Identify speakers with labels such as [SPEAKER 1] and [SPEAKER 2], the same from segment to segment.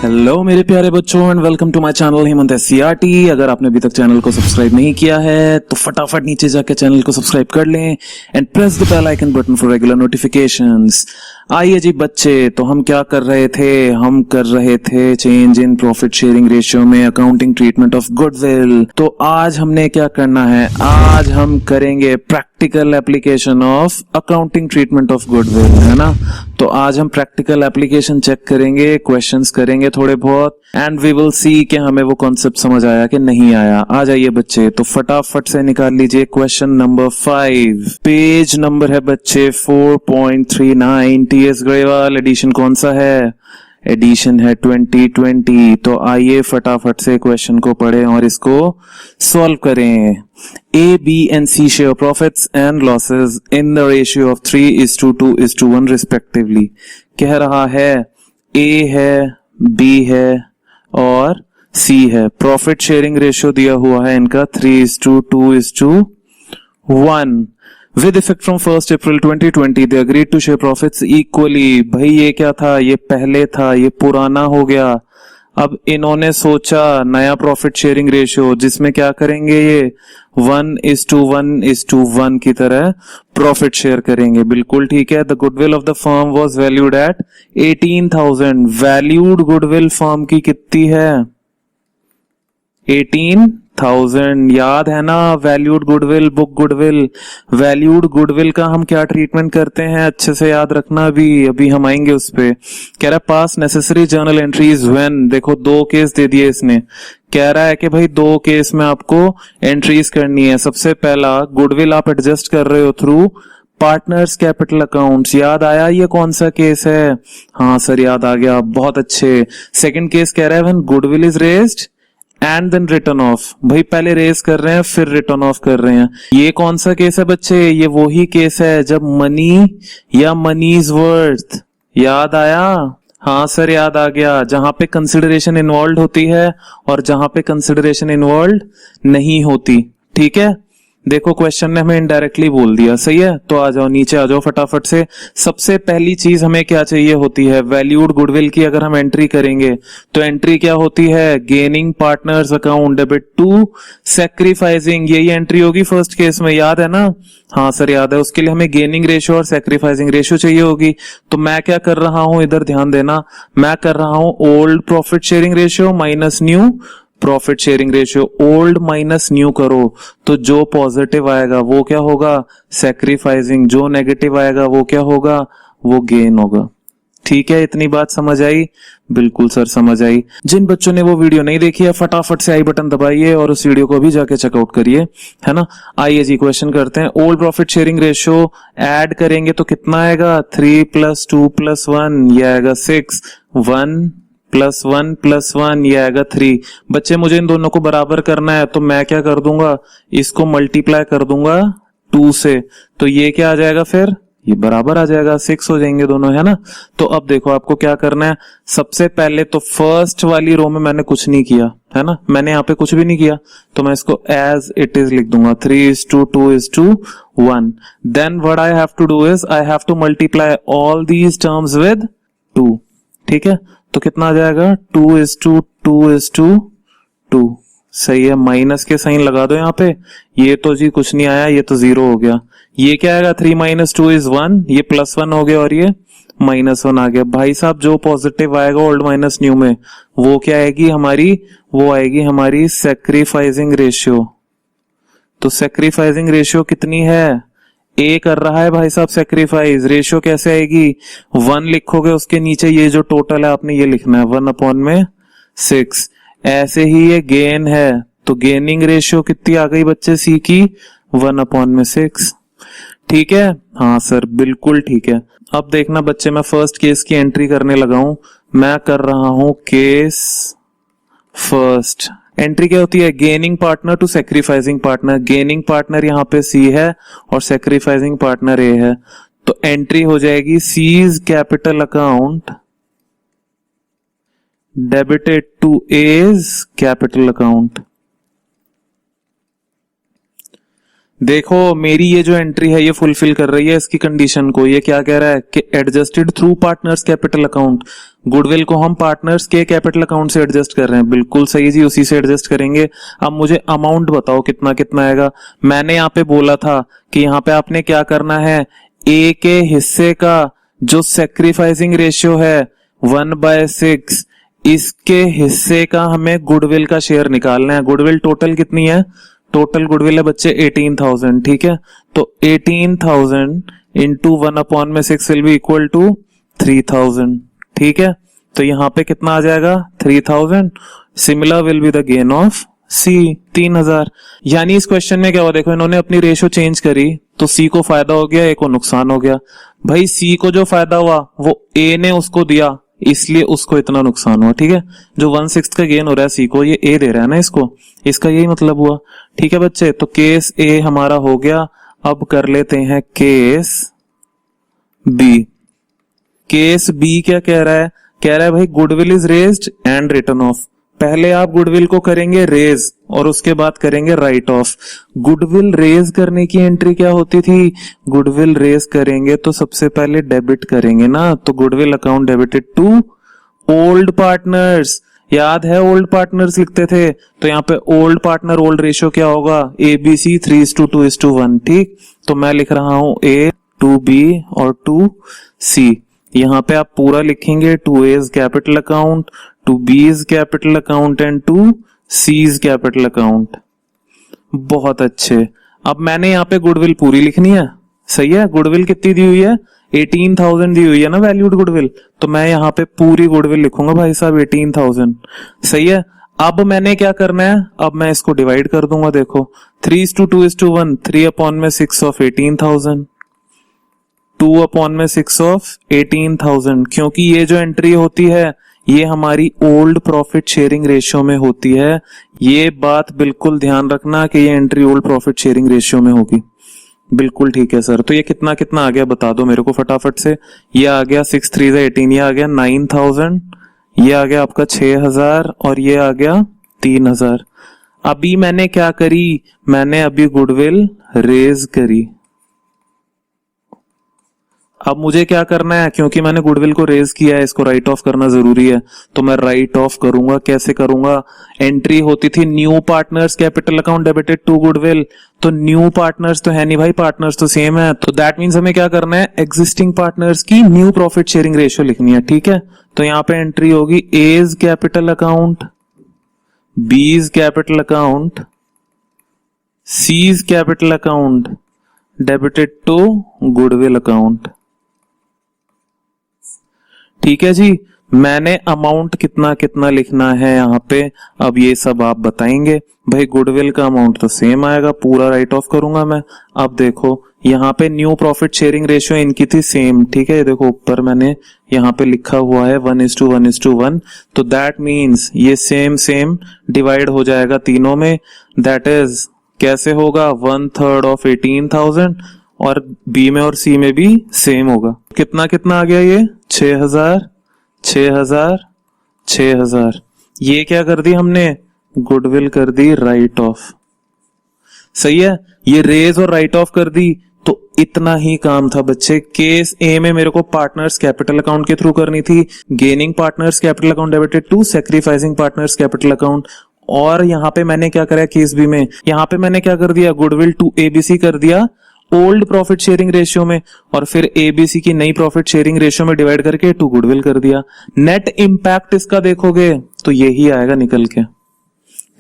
[SPEAKER 1] Hello मेरे प्यारे बच्चों and welcome to my channel Hemant SCERT. अगर आपने अभी तक चैनल को सब्सक्राइब नहीं किया है तो फटाफट नीचे जाके चैनल को सब्सक्राइब कर लें and press the bell icon button for regular notifications. आइए जी बच्चे, तो हम क्या कर रहे थे? हम कर रहे थे change in profit sharing ratio में अकाउंटिंग ट्रीटमेंट ऑफ गुडविल। तो आज हमने क्या करना है? आज हम करेंगे practical application of accounting treatment of goodwill, है ना। तो आज हम प्रैक्टिकल एप्लीकेशन चेक करेंगे, क्वेश्चंस करेंगे थोड़े बहुत एंड वी विल सी कि हमें वो कॉन्सेप्ट समझ आया कि नहीं आया। आ जाइए बच्चे, तो फटाफट से निकाल लीजिए क्वेश्चन नंबर 5। पेज नंबर है बच्चे 4.39। टीएस ग्रेवाल एडिशन कौन सा है? एडिशन है 2020। तो आइए फटाफट से क्वेश्चन को पढ़ें और इसको सॉल्व करें। A, B and C share profits and losses in the ratio of 3:2:1 respectively। कह रहा है A है, B है और C है। प्रॉफिट शेयरिंग रेशियो दिया हुआ है इनका 3:2:1। With effect from 1st April 2020 they agreed to share profits equally। भाई ये क्या था? ये पहले था, ये पुराना हो गया। अब इन्होंने सोचा नया प्रॉफिट शेयरिंग रेशियो जिसमें क्या करेंगे? ये 1:1:1 की तरह प्रॉफिट शेयर करेंगे। बिल्कुल ठीक है। The goodwill of the firm was valued at 18,000। Valued goodwill firm की कितनी है? 18,000। याद है ना? Valued goodwill, book goodwill. Valued goodwill का हम क्या ट्रीटमेंट करते हैं? अच्छे से याद रखना। अभी हम आएंगे उस पे। कह रहा है पास नेसेसरी जर्नल एंट्रीज व्हेन। देखो दो केस दे दिए इसने। कह रहा है कि भाई दो केस में आपको एंट्रीज करनी है। सबसे पहला, गुडविल आप एडजस्ट कर रहे हो थ्रू पार्टनर्स कैपिटल अकाउंट्स। याद आया ये कौन सा केस है? हाँ सर याद आ गया, बहुत अच्छे। सेकंड केस कह रहा है when goodwill is raised and then written off. भाई पहले रेज कर रहे हैं फिर रिटर्न ऑफ कर रहे हैं। ये कौन सा केस है बच्चे? ये वही केस है जब मनी या मनीज वर्थ। याद आया? हाँ सर याद आ गया। जहां पे कंसिडरेशन इन्वॉल्व होती है और जहां पे कंसिडरेशन इन्वॉल्व नहीं होती। ठीक है। देखो क्वेश्चन ने हमें इनडायरेक्टली बोल दिया। सही है। तो आ जाओ नीचे आ जाओ फटाफट से। सबसे पहली चीज हमें क्या चाहिए होती है? वैल्यूड गुडविल की अगर हम एंट्री करेंगे तो एंट्री क्या होती है? Gaining partners account debit to sacrificing. यही एंट्री होगी फर्स्ट केस में। याद है ना? हाँ सर याद है। उसके लिए हमें गेनिंग रेशियो और सैक्रिफाइसिंग रेशियो चाहिए होगी। तो मैं क्या कर रहा हूं, इधर ध्यान देना। मैं कर रहा हूं old profit sharing ratio minus new profit sharing ratio. Old minus new करो तो जो पॉजिटिव आएगा वो क्या होगा? सैक्रिफाइसिंग। जो नेगेटिव आएगा वो क्या होगा? वो गेन होगा। ठीक है, इतनी बात समझ आई? बिल्कुल सर समझ आई। जिन बच्चों ने वो वीडियो नहीं देखी है फटाफट से आई बटन दबाइए और उस वीडियो को भी जाके चेकआउट करिए, है ना। आइए जी क्वेश्चन करते हैं। Old profit sharing ratio add करेंगे तो कितना आएगा? 3 + 2 + 1 ये आएगा 6। 1 + 1 + 1 ये आएगा 3। बच्चे मुझे इन दोनों को बराबर करना है तो मैं क्या कर दूंगा? इसको मल्टीप्लाई कर दूंगा 2 से। तो ये क्या आ जाएगा फिर? ये बराबर आ जाएगा, 6 हो जाएंगे दोनों, है ना। तो अब देखो आपको क्या करना है। सबसे पहले तो फर्स्ट वाली रो में मैंने कुछ नहीं किया, है ना। मैंने यहाँ पे कुछ भी नहीं किया तो मैं इसको एज इट इज लिख दूंगा 3:2:1। Then what I have to do is I have to multiply all these terms with 2। ठीक है। तो कितना आ जाएगा? 2:2:2। सही है। माइनस के साइन लगा दो यहाँ पे। ये तो जी कुछ नहीं आया, ये तो 0 हो गया। ये क्या आएगा? 3 - 2 = 1। ये +1 हो गया और ये -1 आ गया। भाई साहब जो पॉजिटिव आएगा ओल्ड माइनस न्यू में वो क्या आएगी हमारी? वो आएगी हमारी सैक्रिफाइसिंग रेशियो। तो सैक्रिफाइसिंग रेशियो कितनी है? ए कर रहा है भाई साहब सैक्रिफाइस। रेशियो कैसे आएगी? 1 लिखोगे उसके नीचे ये जो टोटल है आपने ये लिखना है 1/6। ऐसे ही ये गेन है तो गेनिंग रेशियो कितनी आ गई बच्चे? सी की 1/6। ठीक है। हाँ सर बिल्कुल ठीक है। अब देखना बच्चे, मैं फर्स्ट केस की एंट्री करने लगा हूं। मैं कर रहा हूं केस फर्स्ट। एंट्री क्या होती है? Gaining partner to sacrificing partner. Gaining partner यहाँ पे सी है और सैक्रिफाइसिंग पार्टनर ए है। तो एंट्री हो जाएगी C's capital account debited to A's capital account. देखो मेरी ये जो एंट्री है ये फुलफिल कर रही है इसकी कंडीशन को। ये क्या कह रहा है कि adjusted through partners capital account, goodwill को हम पार्टनर्स के कैपिटल अकाउंट से एडजस्ट कर रहे हैं। बिल्कुल सही जी, उसी से एडजस्ट करेंगे। अब मुझे अमाउंट बताओ कितना कितना आएगा। मैंने यहाँ पे बोला था कि यहाँ पे आपने क्या करना है, ए के हिस्से का जो सेक्रीफाइसिंग रेशियो है 1/6, इसके हिस्से का हमें गुडविल का शेयर निकालना है। गुडविल टोटल कितनी है, टोटल गुडविल है बच्चे 18,000, ठीक है। तो 18,000 into 1/6 will be equal to 3,000, ठीक है। तो यहाँ पे कितना आ जाएगा 3,000। Similar will be the gain of C 3,000। यानी इस क्वेश्चन में क्या हुआ, देखो इन्होंने अपनी रेशियो चेंज करी तो सी को फायदा हो गया, ए को नुकसान हो गया। भाई सी को जो फायदा हुआ वो ए ने उसको दिया, इसलिए उसको इतना नुकसान हुआ, ठीक है। जो 1/6 का गेन हो रहा है सी को, ये ए दे रहा है ना इसको, इसका यही मतलब हुआ, ठीक है बच्चे। तो केस ए हमारा हो गया। अब कर लेते हैं केस बी। केस बी क्या कह रहा है, कह रहा है भाई goodwill is raised and return of. पहले आप गुडविल को करेंगे रेज और उसके बाद करेंगे राइट ऑफ। गुडविल रेज करने की एंट्री क्या होती थी, गुडविल रेज करेंगे तो सबसे पहले डेबिट करेंगे ना, तो goodwill account debited to old partners. याद है ओल्ड पार्टनर्स लिखते थे, तो यहाँ पे ओल्ड पार्टनर ओल्ड रेशियो क्या होगा, ABC 3:2:1, ठीक। तो मैं लिख रहा हूं A to B और to C। यहाँ पे आप पूरा लिखेंगे to A's capital account, to B's capital account and to C's capital account. बहुत अच्छे। अब मैंने यहाँ पे गुडविल पूरी लिखनी है, सही है। गुडविल कितनी दी हुई है, 18,000 दी हुई है ना वैल्यूड गुडविल, तो मैं यहाँ पे पूरी गुडविल लिखूंगा भाई साहब 18,000, सही है। अब मैंने क्या करना है, अब मैं इसको डिवाइड कर दूंगा। देखो 3:2:1, 3/6 ऑफ 18,000, 2/6 ऑफ 18,000। क्योंकि ये जो एंट्री होती है ये हमारी ओल्ड प्रॉफिट शेयरिंग रेशियो में होती है। ये बात बिल्कुल ध्यान रखना कि ये entry old profit sharing ratio में होगी। बिल्कुल ठीक है सर। तो ये कितना कितना आ गया बता दो मेरे को फटाफट से। ये आ गया 6 3 18, ये आ गया 9,000, ये आ गया आपका 6,000 और ये आ गया 3,000। अभी मैंने क्या करी, मैंने अभी गुडविल रेज करी। अब मुझे क्या करना है, क्योंकि मैंने गुडविल को रेज किया है, इसको राइट ऑफ करना जरूरी है, तो मैं राइट ऑफ करूंगा। कैसे करूंगा, एंट्री होती थी new partners capital account debited to goodwill, तो न्यू पार्टनर्स तो है नहीं भाई, पार्टनर्स तो सेम है, तो दैट मींस हमें क्या करना है, एग्जिस्टिंग पार्टनर्स की न्यू प्रॉफिट शेयरिंग रेशियो लिखनी है, ठीक है। तो यहाँ पे एंट्री होगी A's capital account, B's capital account, C's capital account debited to goodwill account, ठीक है जी। मैंने अमाउंट कितना कितना लिखना है यहाँ पे, अब ये सब आप बताएंगे। भाई गुडविल का अमाउंट तो सेम आएगा, पूरा राइट ऑफ करूंगा मैं। अब देखो यहाँ पे न्यू प्रॉफिट शेयरिंग रेशियो इनकी थी सेम, ठीक है। देखो ऊपर मैंने यहाँ पे लिखा हुआ है 1:1:1, तो दैट मीन्स ये सेम सेम डिवाइड हो जाएगा तीनों में। दैट इज कैसे होगा, 1/3 ऑफ 18,000 और बी में और सी में भी सेम होगा। कितना कितना आ गया ये 6,000 6,000 6,000। ये क्या कर दी हमने, गुडविल कर दी राइट ऑफ, सही है। ये रेज और राइट ऑफ कर दी, तो इतना ही काम था बच्चे। केस ए में मेरे को पार्टनर्स कैपिटल अकाउंट के थ्रू करनी थी, gaining partners capital account debited to sacrificing partners capital account. और यहाँ पे मैंने क्या करा केस बी में, यहाँ पे मैंने क्या कर दिया, गुडविल टू एबीसी कर दिया ओल्ड प्रॉफिट शेयरिंग रेशियो में, और फिर एबीसी की नई प्रॉफिट शेयरिंग रेशियो में डिवाइड करके टू गुडविल कर दिया। नेट इंपैक्ट इसका देखोगे तो यही आएगा निकल के,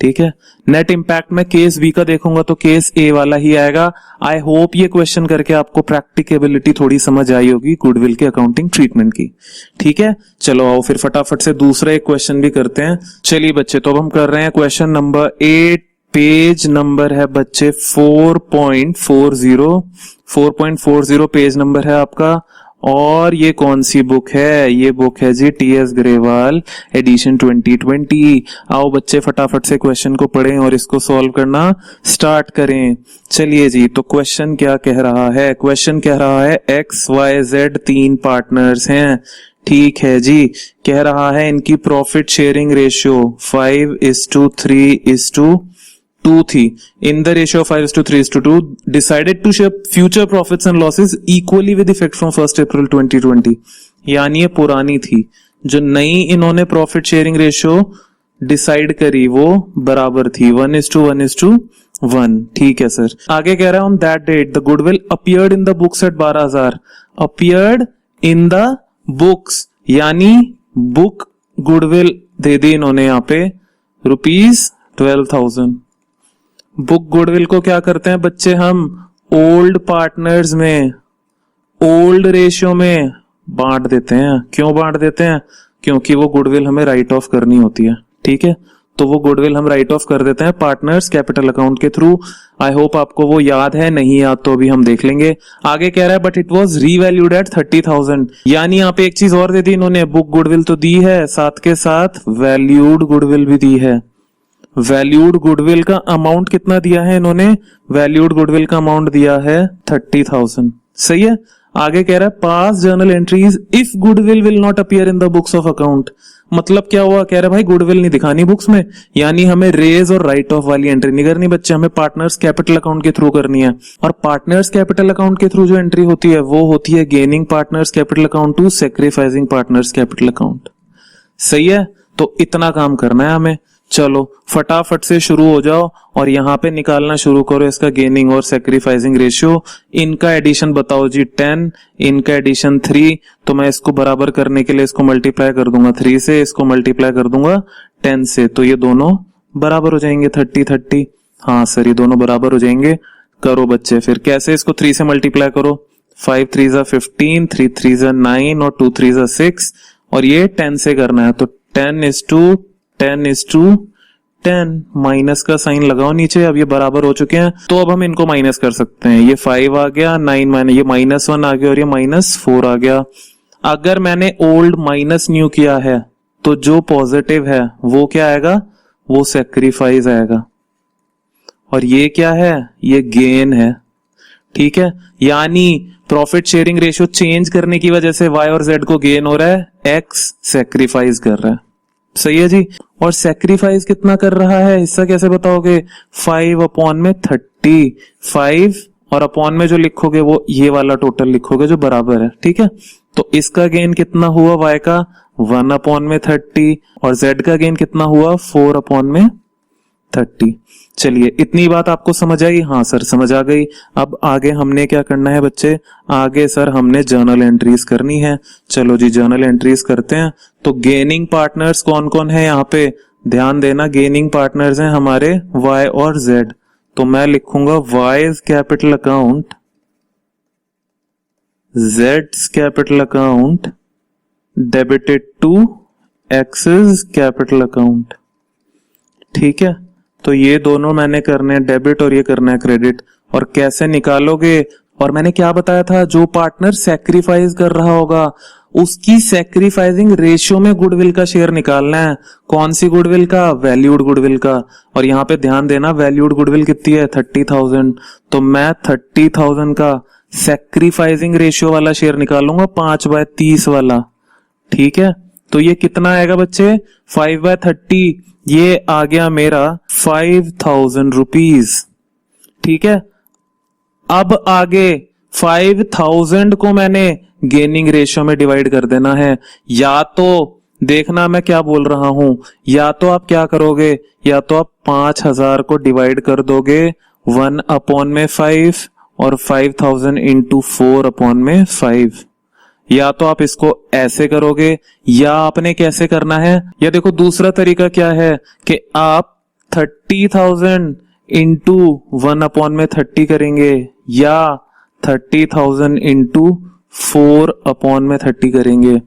[SPEAKER 1] ठीक है। नेट इंपैक्ट में केस बी का देखूंगा तो केस ए वाला ही आएगा। आई होप ये क्वेश्चन करके आपको प्रैक्टिकेबिलिटी थोड़ी समझ आई होगी गुडविल के अकाउंटिंग ट्रीटमेंट की, ठीक है। चलो आओ फिर फटाफट से दूसरा एक क्वेश्चन भी करते हैं। चलिए बच्चे, तो अब हम कर रहे हैं क्वेश्चन नंबर 8। पेज नंबर है बच्चे 4.40, 4.40 पेज नंबर है आपका। और ये कौन सी बुक है, ये बुक है जी टीएस ग्रेवाल एडिशन 2020। आओ बच्चे फटाफट से क्वेश्चन को पढ़ें और इसको सॉल्व करना स्टार्ट करें। चलिए जी, तो क्वेश्चन क्या कह रहा है, क्वेश्चन कह रहा है XYZ 3 पार्टनर्स हैं, ठीक है जी। कह रहा है इनकी प्रॉफिट शेयरिंग रेशियो 5:3:3 2 थी in the ratio of 5:3:2, decided to share future profits and losses equally with effect from 1 April 2020। यानी ये पुरानी थी, जो नई इन्होंने प्रॉफिट शेयरिंग रेशियो डिसाइड करी वो बराबर थी 1:1:1। ठीक है सर। आगे कह रहा है on that date the goodwill appeared in the books at 12,000। Appeared in the books यानी बुक गुडविल दे दी इन्होंने यहाँ पे ₹12,000। बुक गुडविल को क्या करते हैं बच्चे, हम ओल्ड पार्टनर्स में ओल्ड रेशियो में बांट देते हैं। क्यों बांट देते हैं? क्योंकि वो गुडविल हमें राइट ऑफ करनी होती है। ठीक है, तो वो गुडविल हम राइट ऑफ कर देते हैं पार्टनर्स कैपिटल अकाउंट के थ्रू। आई होप आपको वो याद है, नहीं याद तो अभी हम देख लेंगे। आगे कह रहा है but it was revalued at 30,000। यानी यहाँ पे एक चीज और दे दी इन्होंने, बुक गुडविल तो दी है, साथ के साथ वैल्यूड गुडविल भी दी है। वैल्यूड गुडविल का अमाउंट कितना दिया है इन्होंने? वैल्यूड गुडविल का अमाउंट दिया है 30,000। सही है। आगे कह रहा है पास journal entries if goodwill will not appear in the books of account. मतलब क्या हुआ? कह रहा है भाई गुडविल नहीं दिखानी बुक्स में, यानी हमें रेज और राइट ऑफ वाली एंट्री नहीं करनी बच्चे, हमें पार्टनर्स कैपिटल अकाउंट के थ्रू करनी है। और पार्टनर्स कैपिटल अकाउंट के थ्रू जो एंट्री होती है वो होती है gaining partners capital account to sacrificing partners capital account. सही है, तो इतना काम करना है हमें। चलो फटाफट से शुरू हो जाओ और यहाँ पे निकालना शुरू करो इसका गेनिंग और सैक्रिफाइसिंग रेशियो। इनका एडिशन बताओ जी 10, इनका एडिशन 3। तो मैं इसको बराबर करने के लिए इसको मल्टीप्लाई कर दूंगा 3 से, इसको मल्टीप्लाई कर दूंगा 10 से, तो ये दोनों बराबर हो जाएंगे 30-30। हाँ सर, ये दोनों बराबर हो जाएंगे। करो बच्चे, फिर कैसे इसको 3 से मल्टीप्लाई करो। 5 3 15, 3 3 9 और 2 3 6 और ये 10 से करना है, तो 10:10 माइनस का साइन लगाओ नीचे। अब ये बराबर हो चुके हैं, तो अब हम इनको माइनस कर सकते हैं। ये 5 आ गया, 9 माइनस, ये -1 आ गया और ये -4 आ गया। अगर मैंने ओल्ड माइनस न्यू किया है तो जो पॉजिटिव है वो क्या आएगा? वो सैक्रिफाइस आएगा। और ये क्या है? ये गेन है। ठीक है, यानी प्रॉफिट शेयरिंग रेशियो चेंज करने की वजह से y और z को गेन हो रहा है, x सैक्रिफाइस कर रहा है। सही है जी। और सैक्रिफाइस कितना कर रहा है, हिस्सा कैसे बताओगे? 5/30। 5 और अपॉन में जो लिखोगे वो ये वाला टोटल लिखोगे जो बराबर है। ठीक है, तो इसका गेन कितना हुआ y का? 1/30 और z का गेन कितना हुआ? 4/30। चलिए, इतनी बात आपको समझ आई? हाँ सर समझ आ गई। अब आगे हमने क्या करना है बच्चे? आगे सर हमने जर्नल एंट्रीज करनी है। चलो जी जर्नल एंट्रीज करते हैं। तो गेनिंग पार्टनर्स कौन कौन है यहाँ पे? ध्यान देना, गेनिंग पार्टनर्स हैं हमारे y और z। तो मैं लिखूंगा y capital account, z capital account debited to x capital account. ठीक है, तो ये दोनों मैंने करने हैं डेबिट और ये करना है क्रेडिट। और कैसे निकालोगे? और मैंने क्या बताया था, जो पार्टनर सैक्रिफाइस कर रहा होगा उसकी सैक्रिफाइसिंग रेशियो में गुडविल का शेयर निकालना है। कौन सी गुडविल का? वैल्यूड गुडविल का। और यहाँ पे ध्यान देना, वैल्यूड गुडविल कितनी है? 30,000। तो मैं 30,000 का सैक्रिफाइसिंग रेशियो वाला शेयर निकालूंगा 5/30 वाला। ठीक है, तो ये कितना आएगा बच्चे? 5/30। ये आ गया मेरा 5,000 रुपीज। ठीक है, अब आगे 5,000 को मैंने गेनिंग रेशियो में डिवाइड कर देना है। या तो देखना मैं क्या बोल रहा हूं, या तो आप क्या करोगे, या तो आप 5,000 को डिवाइड कर दोगे 1/5 और 5,000 इंटू 4/5। या तो आप इसको ऐसे करोगे, या आपने कैसे करना है, या देखो दूसरा तरीका क्या है कि आप 30,000 इंटू 1/30 करेंगे, या 30,000 इंटू 4/30 करेंगे।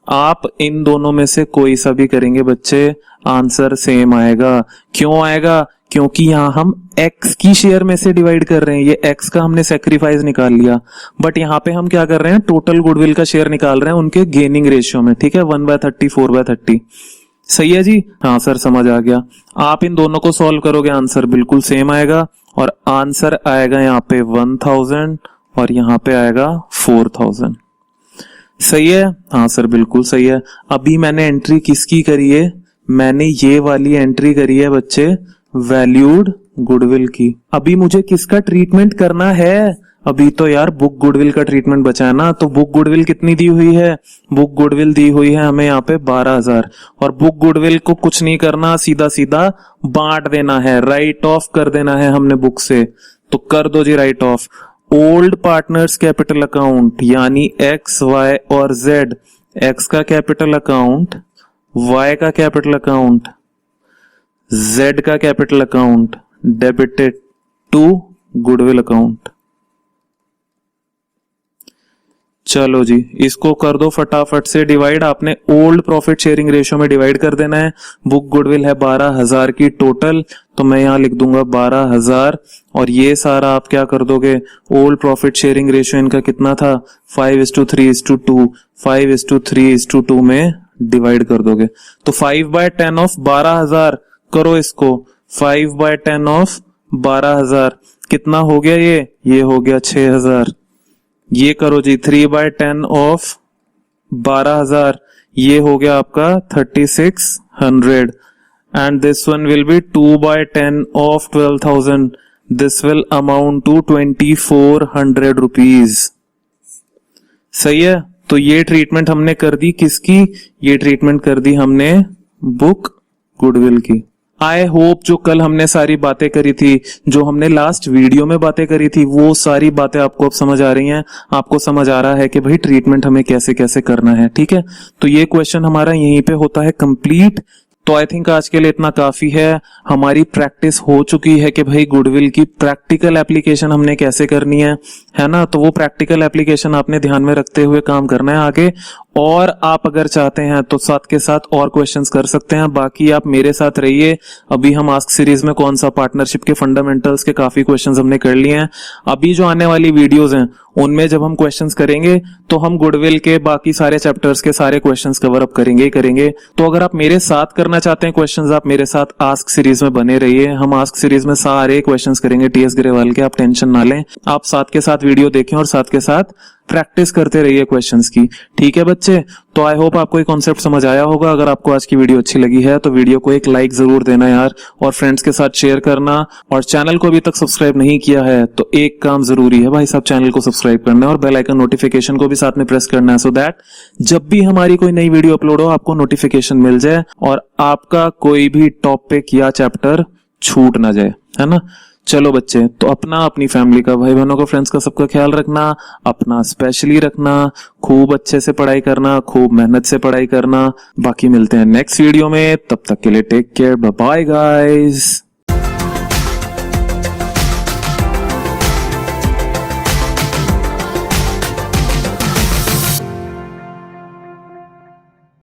[SPEAKER 1] आप इन दोनों में से कोई सा भी करेंगे बच्चे, आंसर सेम आएगा। क्यों आएगा? क्योंकि यहां हम x की शेयर में से डिवाइड कर रहे हैं। ये x का हमने सैक्रिफाइस निकाल लिया, बट यहाँ पे हम क्या कर रहे हैं? टोटल गुडविल का शेयर निकाल रहे हैं उनके गेनिंग रेशियो में। ठीक है, 1/30 4/30। सही है जी। हाँ सर समझ आ गया। आप इन दोनों को सॉल्व करोगे आंसर बिल्कुल सेम आएगा, और आंसर आएगा यहाँ पे 1,000 और यहाँ पे आएगा 4,000। सही है? हाँ सर बिल्कुल सही है। अभी मैंने एंट्री किसकी करी है? मैंने ये वाली एंट्री करी है बच्चे, वैल्यूड गुडविल की। अभी मुझे किसका ट्रीटमेंट करना है? अभी तो यार बुक गुडविल का ट्रीटमेंट बचा है ना। तो बुक गुडविल कितनी दी हुई है? बुक गुडविल दी हुई है हमें यहाँ पे 12,000। और बुक गुडविल को कुछ नहीं करना, सीधा सीधा बांट देना है, राइट ऑफ कर देना है हमने बुक से। तो कर दो जी write off. Old partners capital account यानी एक्स, वाई और जेड। एक्स का कैपिटल अकाउंट, वाई का कैपिटल अकाउंट, जेड का capital account debited to goodwill account. चलो जी, इसको कर दो फटाफट से डिवाइड। आपने ओल्ड प्रॉफिट शेयरिंग रेशियो में डिवाइड कर देना है। बुक गुडविल है 12,000 की टोटल, तो मैं यहां लिख दूंगा 12,000। और ये सारा आप क्या कर दोगे? ओल्ड प्रॉफिट शेयरिंग रेशियो इनका कितना था? 5:3:2, 5:3:2 में डिवाइड कर दोगे। तो 5/10 ऑफ 12,000 करो इसको। 5/10 ऑफ 12,000 कितना हो गया? ये हो गया 6,000। ये करो जी 3/10 ऑफ 12,000, ये हो गया आपका 3,600। And this one will be 2/10 of 12,000, this will amount to 2,400 rupees. सही है। तो ये ट्रीटमेंट हमने कर दी किसकी? ये ट्रीटमेंट कर दी हमने बुक गुडविल की। आई होप जो कल हमने सारी बातें करी थी, जो हमने लास्ट वीडियो में बातें करी थी, वो सारी बातें आपको अब समझ आ रही हैं। आपको समझ आ रहा है कि भाई ट्रीटमेंट हमें कैसे कैसे करना है। ठीक है, तो ये क्वेश्चन हमारा यहीं पे होता है कंप्लीट। तो आई थिंक आज के लिए इतना काफी है। हमारी प्रैक्टिस हो चुकी है कि भाई गुडविल की प्रैक्टिकल एप्लीकेशन हमने कैसे करनी है ना। तो वो प्रैक्टिकल एप्लीकेशन आपने ध्यान में रखते हुए काम करना है आगे। और आप अगर चाहते हैं तो साथ के साथ और क्वेश्चंस कर सकते हैं। बाकी आप मेरे साथ रहिए। अभी हम आस्क सीरीज में कौन सा पार्टनरशिप के फंडामेंटल्स के काफी क्वेश्चंस हमने कर लिए हैं। अभी जो आने वाली वीडियोस हैं उनमें जब हम क्वेश्चंस करेंगे तो हम गुडविल के बाकी सारे चैप्टर्स के सारे क्वेश्चंस कवर अप करेंगे। तो अगर आप मेरे साथ करना चाहते हैं क्वेश्चंस, आप मेरे साथ आस्क सीरीज में बने रहिए। हम आस्क सीरीज में सारे क्वेश्चंस करेंगे टीएस ग्रेवाल के, आप टेंशन ना लें। आप साथ के साथ वीडियो देखें और साथ के साथ प्रैक्टिस करते रहिए क्वेश्चंस की। ठीक है बच्चे, तो आई होप आपको ये कॉन्सेप्ट समझ आया होगा। अगर आपको आज की वीडियो अच्छी लगी है तो वीडियो को एक लाइक जरूर देना यार, और फ्रेंड्स के साथ शेयर करना। और चैनल को अभी तक सब्सक्राइब नहीं किया है तो एक काम जरूरी है भाई साहब, चैनल को सब्सक्राइब करना है और बेल आइकन नोटिफिकेशन को भी साथ में प्रेस करना है, सो दैट जब भी हमारी कोई नई वीडियो अपलोड हो आपको नोटिफिकेशन मिल जाए और आपका कोई भी टॉपिक या चैप्टर छूट ना जाए, है ना। चलो बच्चे, तो अपना, अपनी फैमिली का, भाई बहनों का, फ्रेंड्स का, सबका ख्याल रखना। अपना स्पेशली रखना। खूब अच्छे से पढ़ाई करना, खूब मेहनत से पढ़ाई करना। बाकी मिलते हैं नेक्स्ट वीडियो में, तब तक के लिए take care, bye bye guys.